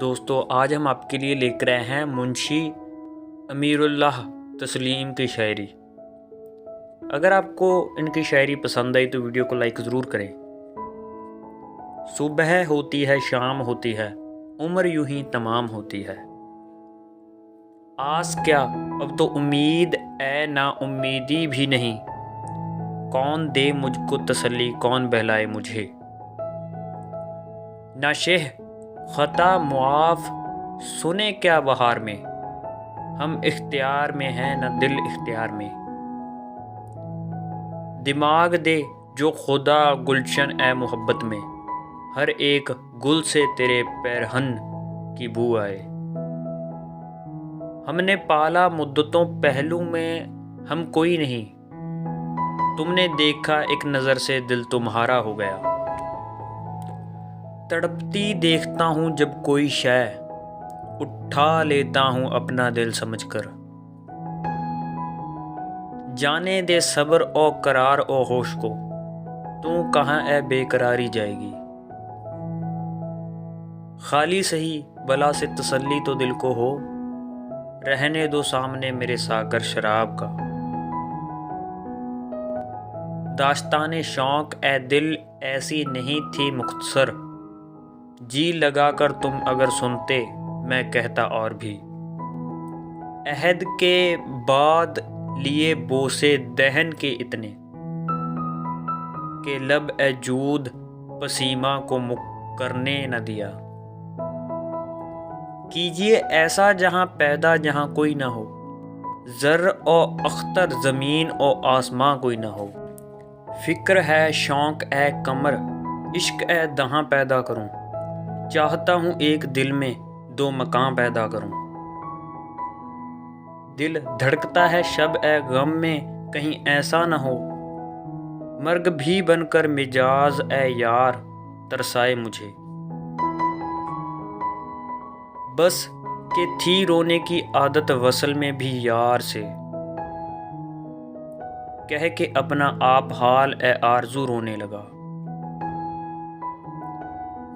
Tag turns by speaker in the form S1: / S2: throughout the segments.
S1: दोस्तों आज हम आपके लिए लेकर आए हैं मुंशी अमीरुल्लाह तस्लीम की शायरी। अगर आपको इनकी शायरी पसंद आई तो वीडियो को लाइक ज़रूर करें। सुबह होती है, शाम होती है, उम्र यूं ही तमाम होती है। आस क्या अब तो उम्मीद ए ना उम्मीदी भी नहीं। कौन दे मुझको तसल्ली, कौन बहलाए मुझे। ना शेह खता मुआफ सुने क्या बहार में। हम इख्तियार में हैं न दिल इख्तियार में। दिमाग दे जो खुदा गुलशन ए मोहब्बत में। हर एक गुल से तेरे पैरहन की बू आए। हमने पाला मुद्दतों पहलू में हम कोई नहीं। तुमने देखा एक नज़र से दिल तुम्हारा हो गया। तड़पती देखता हूँ जब कोई शय, उठा लेता हूँ अपना दिल समझकर। जाने दे सब्र ओ करार ओ होश को, तू कहाँ ए बेकरारी जाएगी। खाली सही बला से तसल्ली तो दिल को हो, रहने दो सामने मेरे सागर शराब का। दास्ताने शौक ए दिल ऐसी नहीं थी मुख्तसर। जी लगाकर तुम अगर सुनते मैं कहता और भी। अहद के बाद लिए बोसे दहन के इतने, के लब ए जूद पसीमा को मुकरने न दिया। कीजिए ऐसा जहाँ पैदा जहाँ कोई ना हो, ज़र ओ अख्तर ज़मीन ओ आसमां कोई ना हो। फ़िक्र है शौक़ ए कमर, इश्क ए दहाँ पैदा करूँ। चाहता हूँ एक दिल में दो मकान पैदा करूँ। दिल धड़कता है शब ए गम में, कहीं ऐसा न हो मर्ग भी बनकर मिजाज ए यार तरसाए मुझे। बस के थी रोने की आदत वसल में भी यार से, कह के अपना आप हाल ए आरज़ू रोने लगा।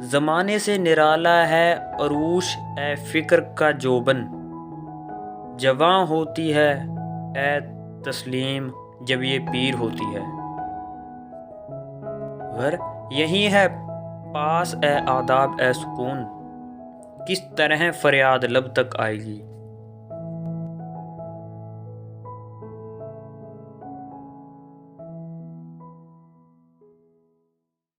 S1: ज़माने से निराला है अरूश ए फ़िक्र का जोबन, जवां होती है ए तस्लीम जब ये पीर होती है। घर यही है पास ए आदाब ए सुकून, किस तरह फरियाद लब तक आएगी।